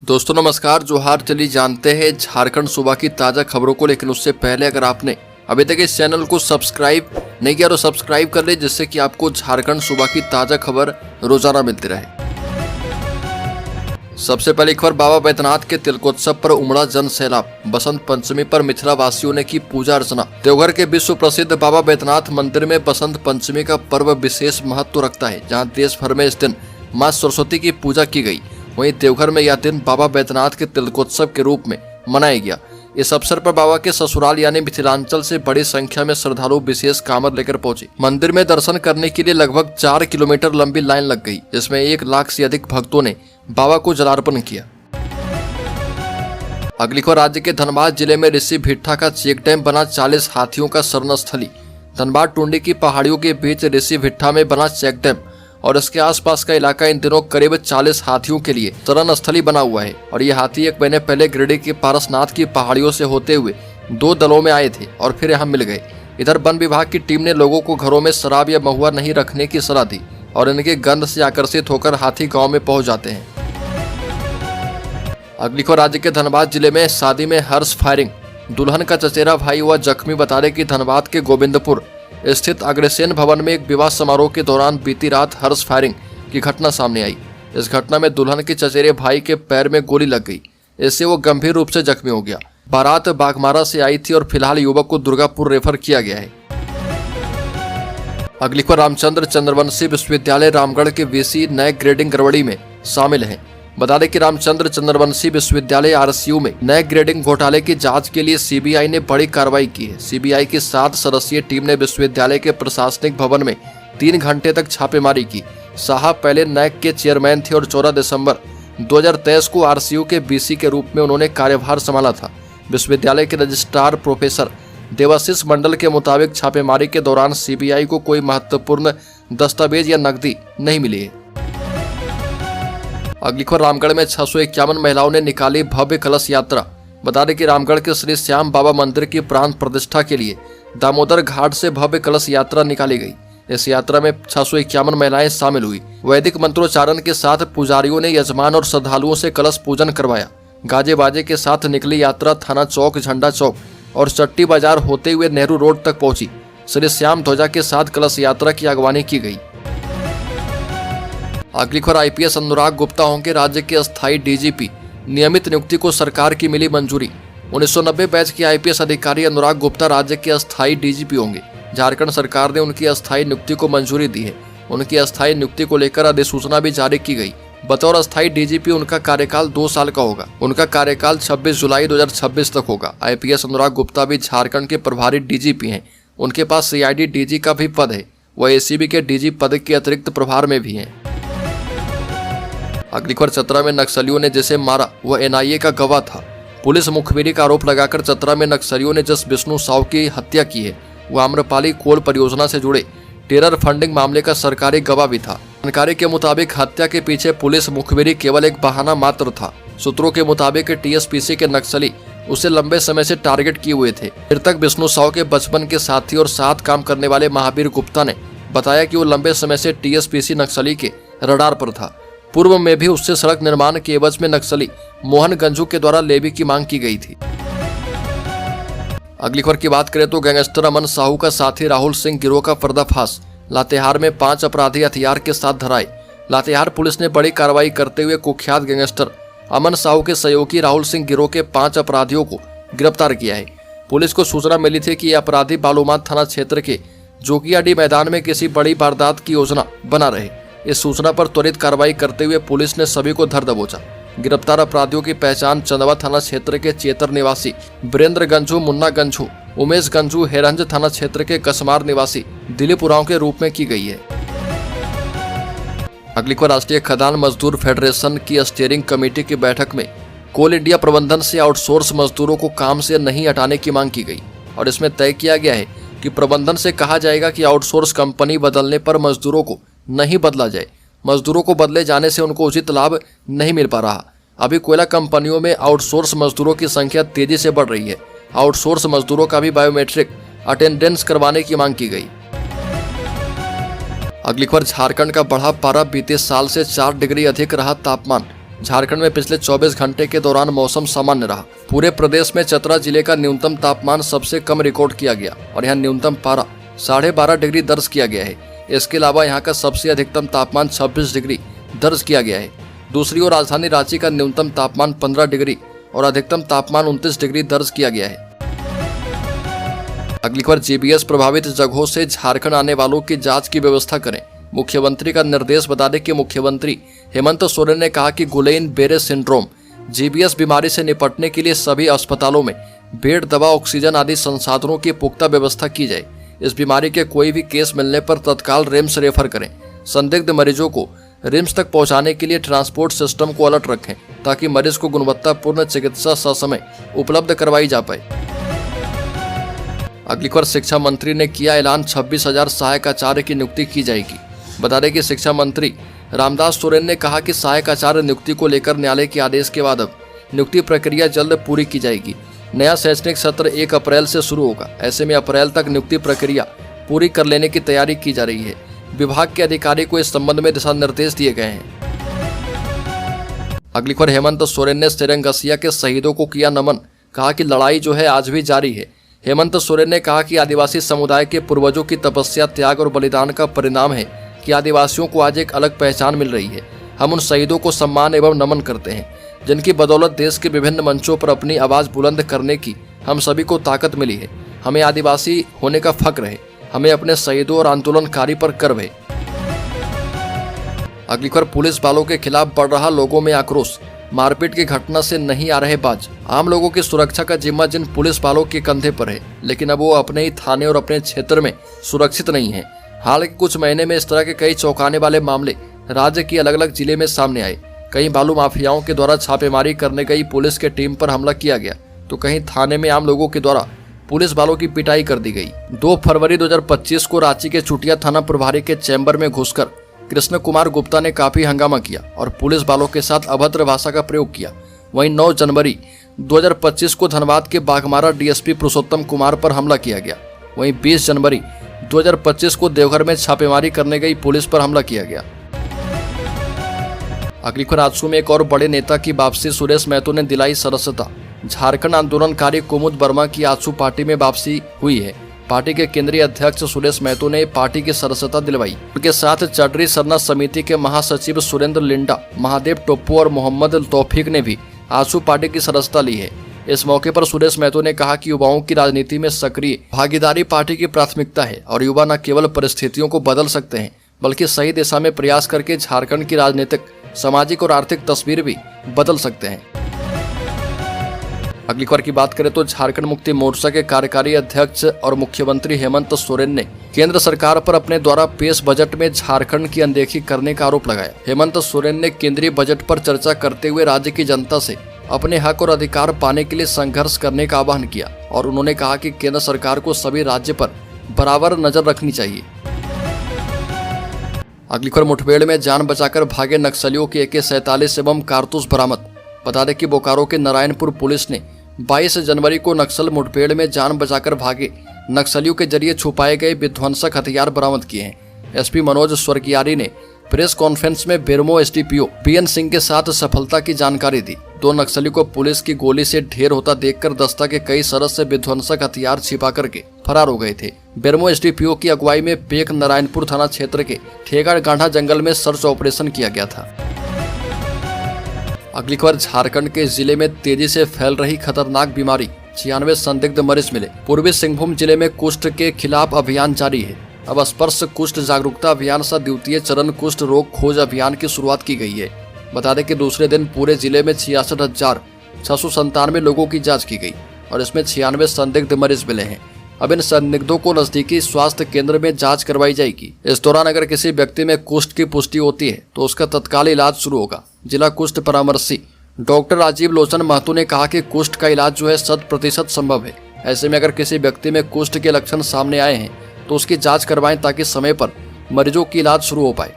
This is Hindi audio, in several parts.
दोस्तों नमस्कार, जोहार। चलिए जानते हैं झारखंड सूबा की ताज़ा खबरों को, लेकिन उससे पहले अगर आपने अभी तक इस चैनल को सब्सक्राइब नहीं किया तो सब्सक्राइब कर ले, जिससे कि आपको झारखंड सूबा की ताज़ा खबर रोजाना मिलती रहे। सबसे पहले खबर, बाबा बैद्यनाथ के तिलकोत्सव पर उमड़ा जन सैलाब। बसंत पंचमी पर मिथिला वासियों ने की पूजा अर्चना। देवघर के विश्व प्रसिद्ध बाबा बैद्यनाथ मंदिर में बसंत पंचमी का पर्व विशेष महत्व रखता है, जहां देश भर में इस दिन मां सरस्वती की पूजा की गई। वहीं देवघर में यह दिन बाबा बैद्यनाथ के तिलकोत्सव के रूप में मनाया गया। इस अवसर पर बाबा के ससुराल यानी मिथिलांचल से बड़ी संख्या में श्रद्धालु विशेष कांवर लेकर पहुंचे। मंदिर में दर्शन करने के लिए लगभग 4 किलोमीटर लंबी लाइन लग गई, जिसमें 1 लाख से अधिक भक्तों ने बाबा को जलार्पण किया। अगली खबर, राज्य के धनबाद जिले में ऋषि भिट्ठा का चेक डैम बना 40 हाथियों का शरण स्थली। धनबाद टुंडी की पहाड़ियों के बीच ऋषि भिट्ठा में बना चेक डैम और इसके आसपास का इलाका इन दिनों करीब 40 हाथियों के लिए शरण स्थली बना हुआ है। और ये हाथी 1 महीने पहले गिरिडीह के पारसनाथ की पहाड़ियों से होते हुए 2 दलों में आए थे और फिर यहाँ मिल गए। इधर वन विभाग की टीम ने लोगों को घरों में शराब या महुआ नहीं रखने की सलाह दी और इनके गंध से आकर्षित होकर हाथी गाँव में पहुंच जाते हैं। अगली खबर, राज्य के धनबाद जिले में शादी में हर्ष फायरिंग। दुल्हन का चचेरा भाई हुआ जख्मी। बता दें कि धनबाद के गोविंदपुर स्थित अग्रसेन भवन में एक विवाह समारोह के दौरान बीती रात हर्ष फायरिंग की घटना सामने आई। इस घटना में दुल्हन के चचेरे भाई के पैर में गोली लग गई, इससे वो गंभीर रूप से जख्मी हो गया। बारात बाघमारा से आई थी और फिलहाल युवक को दुर्गापुर रेफर किया गया है। अगली खबर, रामचंद्र चंद्रवंशी विश्वविद्यालय रामगढ़ के वीसी नए ग्रेडिंग गड़बड़ी में शामिल है। बता दें कि रामचंद्र चंद्रवंशी विश्वविद्यालय आरसीयू में नए ग्रेडिंग घोटाले की जांच के लिए सीबीआई ने बड़ी कार्रवाई की है। सीबीआई की 7 सदस्यीय टीम ने विश्वविद्यालय के प्रशासनिक भवन में 3 घंटे तक छापेमारी की। साहा पहले नैक के चेयरमैन थे और 14 दिसंबर 2023 को आरसीयू के बीसी के रूप में उन्होंने कार्यभार संभाला था। विश्वविद्यालय के रजिस्ट्रार प्रोफेसर देवाशीष मंडल के मुताबिक छापेमारी के दौरान सीबीआई को कोई महत्वपूर्ण दस्तावेज या नकदी नहीं मिली है। अगली खबर, रामगढ़ में 651 महिलाओं ने निकाली भव्य कलश यात्रा। बता दें कि रामगढ़ के श्री श्याम बाबा मंदिर की प्राण प्रतिष्ठा के लिए दामोदर घाट से भव्य कलश यात्रा निकाली गई। इस यात्रा में 651 महिलाएं शामिल हुई। वैदिक मंत्रोच्चारण के साथ पुजारियों ने यजमान और श्रद्धालुओं से कलश पूजन करवाया। गाजे बाजे के साथ निकली यात्रा थाना चौक, झंडा चौक और चट्टी बाजार होते हुए नेहरू रोड तक पहुंची। श्री श्याम ध्वजा के साथ कलश यात्रा की अगवानी की गई। अगली खबर, आईपीएस अनुराग गुप्ता होंगे राज्य के अस्थायी डीजीपी। नियमित नियुक्ति को सरकार की मिली मंजूरी। 1990 बैच के आईपीएस अधिकारी अनुराग गुप्ता राज्य के अस्थायी डीजीपी होंगे। झारखंड सरकार ने उनकी अस्थायी नियुक्ति को मंजूरी दी है। उनकी अस्थायी नियुक्ति को लेकर अधिसूचना भी जारी की गई। बतौर अस्थायी डीजीपी उनका कार्यकाल 2 साल का होगा। उनका कार्यकाल 26 जुलाई 2026 तक होगा। आईपीएस अनुराग गुप्ता भी झारखंड के प्रभारी डीजीपी हैं। उनके पास सीआईडी डीजी का भी पद है। वह एसीबी के डीजी पद के अतिरिक्त प्रभार में भी हैं। अगली खबर, चतरा में नक्सलियों ने जिसे मारा वह एनआईए का गवाह था। पुलिस मुखबिरी का आरोप लगाकर चतरा में नक्सलियों ने जिस विष्णु साव की हत्या की है वह आम्रपाली कोल परियोजना से जुड़े टेरर फंडिंग मामले का सरकारी गवाह भी था। जानकारी के मुताबिक हत्या के पीछे पुलिस मुखबिरी केवल एक बहाना मात्र था। सूत्रों के मुताबिक टीएसपीसी के नक्सली उसे लंबे समय से टारगेट किए हुए थे। मृतक विष्णु साव के बचपन के साथी और साथ काम करने वाले महावीर गुप्ता ने बताया कि वो लंबे समय से टीएसपीसी नक्सली के रडार पर था। पूर्व में भी उससे सड़क निर्माण के एवज में नक्सली मोहन गंजू के द्वारा लेवी की मांग की गई थी। अगली खबर की बात करें तो गैंगस्टर अमन साहू का साथी राहुल सिंह गिरोह का पर्दाफाश। लातेहार में 5 अपराधी हथियार के साथ धराए। लातेहार पुलिस ने बड़ी कार्रवाई करते हुए कुख्यात गैंगस्टर अमन साहू के सहयोगी राहुल सिंह गिरोह के 5 अपराधियों को गिरफ्तार किया है। पुलिस को सूचना मिली थी कि ये अपराधी बालूमाथ थाना क्षेत्र के जोगियाडी मैदान में किसी बड़ी वारदात की योजना बना रहे। इस सूचना पर त्वरित कार्रवाई करते हुए पुलिस ने सभी को धर दबोचा। गिरफ्तार अपराधियों की पहचान चंदवा थाना क्षेत्र के चेतर निवासी वीरेंद्र गंजू, मुन्ना गंजू, उमेश गंजू, हेरंज थाना क्षेत्र के कसमार निवासी दिलीप उरांव के रूप में की गई है। अगली खबर, राष्ट्रीय खदान मजदूर फेडरेशन की स्टीयरिंग कमेटी की बैठक में कोल इंडिया प्रबंधन से आउटसोर्स मजदूरों को काम से नहीं हटाने की मांग की गई और इसमें तय किया गया है कि प्रबंधन से कहा जाएगा कि आउटसोर्स कंपनी बदलने पर मजदूरों को नहीं बदला जाए। मजदूरों को बदले जाने से उनको उचित लाभ नहीं मिल पा रहा। अभी कोयला कंपनियों में आउटसोर्स मजदूरों की संख्या तेजी से बढ़ रही है। आउटसोर्स मजदूरों का भी बायोमेट्रिक अटेंडेंस करवाने की मांग की गई। अगली खबर, झारखंड का बढ़ा पारा, बीते साल से 4 डिग्री अधिक रहा तापमान। झारखंड में पिछले 24 घंटे के दौरान मौसम सामान्य रहा। पूरे प्रदेश में चतरा जिले का न्यूनतम तापमान सबसे कम रिकॉर्ड किया गया और यहाँ न्यूनतम पारा 12.5 डिग्री दर्ज किया गया है। इसके अलावा यहाँ का सबसे अधिकतम तापमान 26 डिग्री दर्ज किया गया है। दूसरी ओर राजधानी रांची का न्यूनतम तापमान 15 डिग्री और अधिकतम तापमान 29 डिग्री दर्ज किया गया है। अगली खबर, जीबीएस प्रभावित जगहों से झारखंड आने वालों की जांच की व्यवस्था करें, मुख्यमंत्री का निर्देश। बता दें कि मुख्यमंत्री हेमंत सोरेन ने कहा कि गुलेन बेरे सिंड्रोम जीबीएस बीमारी से निपटने के लिए सभी अस्पतालों में बेड, दवा, ऑक्सीजन आदि संसाधनों की पुख्ता व्यवस्था की जाए। इस बीमारी के कोई भी केस मिलने पर तत्काल रिम्स रेफर करें। संदिग्ध मरीजों को रिम्स तक पहुंचाने के लिए ट्रांसपोर्ट सिस्टम को अलर्ट रखें ताकि मरीज को गुणवत्तापूर्ण चिकित्सा ससमय उपलब्ध करवाई जा पाए। अगली खबर, शिक्षा मंत्री ने किया ऐलान, 26,000 सहायक आचार्य की नियुक्ति की जाएगी। बता दें कि शिक्षा मंत्री रामदास सोरेन ने कहा कि सहायक आचार्य नियुक्ति को लेकर न्यायालय के आदेश के बाद अब नियुक्ति प्रक्रिया जल्द पूरी की जाएगी। नया शैक्षणिक सत्र 1 अप्रैल से शुरू होगा। ऐसे में अप्रैल तक नियुक्ति प्रक्रिया पूरी कर लेने की तैयारी की जा रही है। विभाग के अधिकारी को इस संबंध में दिशा निर्देश दिए गए हैं। अगली खबर, हेमंत सोरेन ने सेरेंगसिया के शहीदों को किया नमन, कहा कि लड़ाई जो है आज भी जारी है। हेमंत सोरेन ने कहा कि आदिवासी समुदाय के पूर्वजों की तपस्या, त्याग और बलिदान का परिणाम है कि आदिवासियों को आज एक अलग पहचान मिल रही है। हम उन शहीदों को सम्मान एवं नमन करते हैं जिनकी बदौलत देश के विभिन्न मंचों पर अपनी आवाज बुलंद करने की हम सभी को ताकत मिली है। हमें आदिवासी होने का फक्र है। हमें अपने शहीदों और आंदोलनकारी पर गर्व है। अगली खबर, पुलिस वालों के खिलाफ बढ़ रहा लोगों में आक्रोश, मारपीट की घटना से नहीं आ रहे बाज। आम लोगों की सुरक्षा का जिम्मा जिन पुलिस वालों के कंधे पर है, लेकिन अब वो अपने ही थाने और अपने क्षेत्र में सुरक्षित नहीं है। हालांकि कुछ महीने में इस तरह के कई चौंकाने वाले मामले राज्य के अलग अलग जिले में सामने आए। कहीं बालू माफियाओं के द्वारा छापेमारी करने गई पुलिस के टीम पर हमला किया गया, तो कहीं थाने में आम लोगों के द्वारा पुलिस वालों की पिटाई कर दी गई। 2 फरवरी 2025 को रांची के चुटिया थाना प्रभारी के चैम्बर में घुसकर कृष्ण कुमार गुप्ता ने काफी हंगामा किया और पुलिस वालों के साथ अभद्र भाषा का प्रयोग किया। वहीं 9 जनवरी 2025 को धनबाद के बाघमारा डीएसपी पुरुषोत्तम कुमार पर हमला किया गया। वहीं 20 जनवरी 2025 को देवघर में छापेमारी करने गई पुलिस पर हमला किया गया। अगली खबर, आजसू में एक और बड़े नेता की वापसी, सुरेश महतो ने दिलाई सदस्यता। झारखंड आंदोलनकारी कुमुद वर्मा की आजसू पार्टी में वापसी हुई है। पार्टी के केंद्रीय अध्यक्ष सुरेश महतो ने पार्टी की सदस्यता दिलवाई। उनके साथ चडरी सरना समिति के महासचिव सुरेंद्र लिंडा, महादेव टोप्पो और मोहम्मद तौफीक ने भी आजसू पार्टी की सदस्यता ली है। इस मौके पर सुरेश महतो ने कहा कि युवाओं की राजनीति में सक्रिय भागीदारी पार्टी की प्राथमिकता है और युवा न केवल परिस्थितियों को बदल सकते हैं बल्कि सही दिशा में प्रयास करके झारखंड की राजनीतिक, सामाजिक और आर्थिक तस्वीर भी बदल सकते हैं। अगली खबर की बात करें तो झारखंड मुक्ति मोर्चा के कार्यकारी अध्यक्ष और मुख्यमंत्री हेमंत सोरेन ने केंद्र सरकार पर अपने द्वारा पेश बजट में झारखंड की अनदेखी करने का आरोप लगाया। हेमंत सोरेन ने केंद्रीय बजट पर चर्चा करते हुए राज्य की जनता से अपने हक और अधिकार पाने के लिए संघर्ष करने का आह्वान किया और उन्होंने कहा कि केंद्र सरकार को सभी राज्य पर बराबर नजर रखनी चाहिए। अगली खबर, मुठभेड़ में जान बचाकर भागे नक्सलियों के AK-47 एवं कारतूस बरामद। बता दें कि बोकारो के नारायणपुर पुलिस ने 22 जनवरी को नक्सल मुठभेड़ में जान बचाकर भागे नक्सलियों के जरिए छुपाए गए विध्वंसक हथियार बरामद किए हैं। एसपी मनोज स्वर्गियारी ने प्रेस कॉन्फ्रेंस में बेरमो एसडीपीओ BN सिंह के साथ सफलता की जानकारी दी। 2 नक्सली को पुलिस की गोली से ढेर होता देखकर दस्ता के कई सदस्य विध्वंसक हथियार छिपा करके फरार हो गए थे। बेरमो एसडीपीओ की अगुवाई में पेक नारायणपुर थाना क्षेत्र के ठेगा गांठा जंगल में सर्च ऑपरेशन किया गया था। अगली खबर, झारखंड के जिले में तेजी से फैल रही खतरनाक बीमारी, 96 संदिग्ध मरीज मिले। पूर्वी सिंहभूम जिले में कुष्ठ के खिलाफ अभियान जारी है। अब स्पर्श कुष्ठ जागरूकता अभियान सा द्वितीय चरण कुष्ठ रोग खोज अभियान की शुरुआत की गई है। बता दें कि दूसरे दिन पूरे जिले में 66,697 लोगों की जांच की गई और इसमें 96 संदिग्ध मरीज मिले हैं। अब इन संदिग्धों को नजदीकी स्वास्थ्य केंद्र में जांच करवाई जाएगी। इस दौरान अगर किसी व्यक्ति में कुष्ठ की पुष्टि होती है तो उसका तत्काल इलाज शुरू होगा। जिला कुष्ठ परामर्शी डॉक्टर राजीव लोचन महतो ने कहा कि कुष्ठ का इलाज जो है 100% संभव है। ऐसे में अगर किसी व्यक्ति में कुष्ठ के लक्षण सामने आए हैं तो उसकी जांच करवाएं ताकि समय पर मरीजों की इलाज शुरू हो पाए।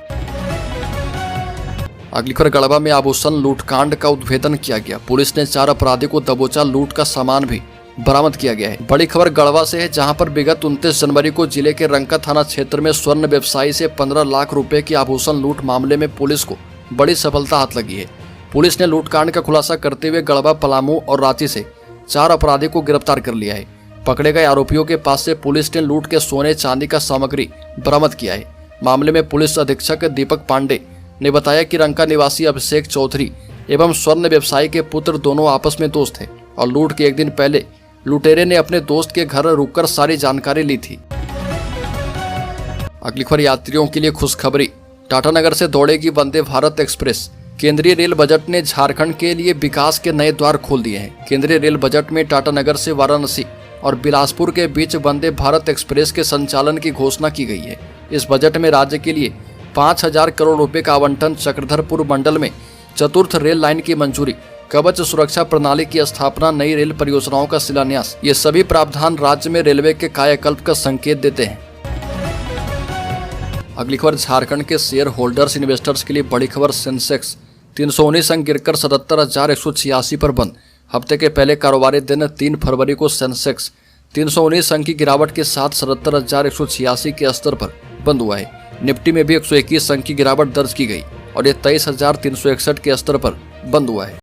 अगली खबर, गढ़वा में आभूषण लूटकांड का उद्भेदन किया गया। पुलिस ने 4 अपराधियों को दबोचा, लूट का सामान भी बरामद किया गया है। बड़ी खबर गढ़वा से है, जहां पर विगत 29 जनवरी को जिले के रंका थाना क्षेत्र में स्वर्ण व्यवसायी से 15 लाख रुपए की आभूषण लूट मामले में पुलिस को बड़ी सफलता हाथ लगी है। पुलिस ने लूटकांड का खुलासा करते हुए गढ़वा, पलामू और रांची से 4 अपराधियों को गिरफ्तार कर लिया है। पकड़े गए आरोपियों के पास से पुलिस ने लूट के सोने चांदी का सामग्री बरामद किया है। मामले में पुलिस अधीक्षक दीपक पांडे ने बताया कि रंका निवासी अभिषेक चौधरी एवं स्वर्ण व्यवसायी के पुत्र दोनों आपस में दोस्त थे और लूट के एक दिन पहले लुटेरे ने अपने दोस्त के घर रुककर सारी जानकारी ली थी। अगली खबर यात्रियों के लिए खुशखबरी। टाटानगर से दौड़ेगी वंदे भारत एक्सप्रेस। केंद्रीय रेल बजट ने झारखंड के लिए विकास के नए द्वार खोल दिए हैं। केंद्रीय रेल बजट में टाटानगर से वाराणसी और बिलासपुर के बीच वंदे भारत एक्सप्रेस के संचालन की घोषणा की गई है। इस बजट में राज्य के लिए 5,000 करोड़ रुपए का आवंटन, चक्रधरपुर मंडल में चतुर्थ रेल लाइन की मंजूरी, कवच सुरक्षा प्रणाली की स्थापना, नई रेल परियोजनाओं का शिलान्यास, ये सभी प्रावधान राज्य में रेलवे के कायाकल्प का संकेत देते हैं। अगली खबर झारखंड के शेयर होल्डर्स इन्वेस्टर्स के लिए बड़ी खबर। सेंसेक्स 319 अंक गिरकर 77,186 पर बंद। हफ्ते के पहले कारोबारी दिन 3 फरवरी को सेंसेक्स 319 अंक की गिरावट के साथ 77,186 के स्तर पर बंद हुआ है। निफ्टी में भी 121 अंक की गिरावट दर्ज की गई और ये 23,361 के स्तर पर बंद हुआ है।